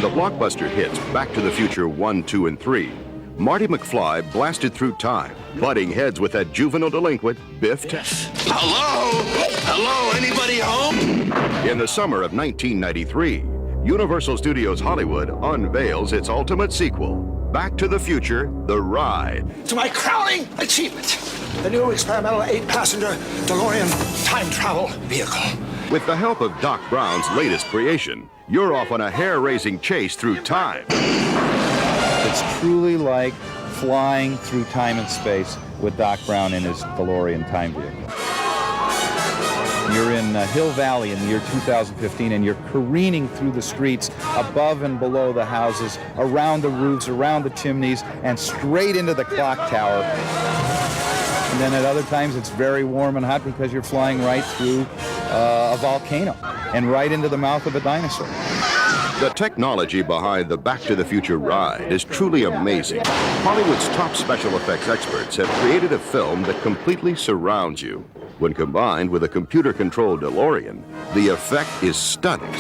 the blockbuster hits Back to the Future 1, 2, and 3, Marty McFly blasted through time, butting heads with that juvenile delinquent, Biff Tannen. Hello? Hello, anybody home? In the summer of 1993, Universal Studios Hollywood unveils its ultimate sequel, Back to the Future, The Ride. To my crowning achievement, the new experimental 8-passenger DeLorean time travel vehicle. With the help of Doc Brown's latest creation, you're off on a hair-raising chase through time. It's truly like flying through time and space with Doc Brown in his DeLorean time vehicle. You're in Hill Valley in the year 2015, and you're careening through the streets above and below the houses, around the roofs, around the chimneys, and straight into the clock tower. And then at other times it's very warm and hot because you're flying right through a volcano and right into the mouth of a dinosaur. The technology behind the Back to the Future ride is truly amazing. Hollywood's top special effects experts have created a film that completely surrounds you. When combined with a computer-controlled DeLorean, the effect is stunning.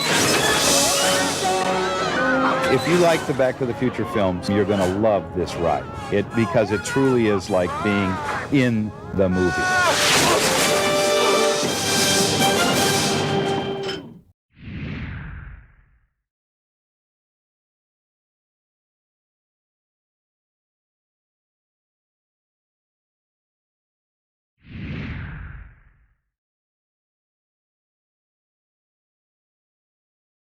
If you like the Back to the Future films, you're going to love this ride. Because it truly is like being in the movie.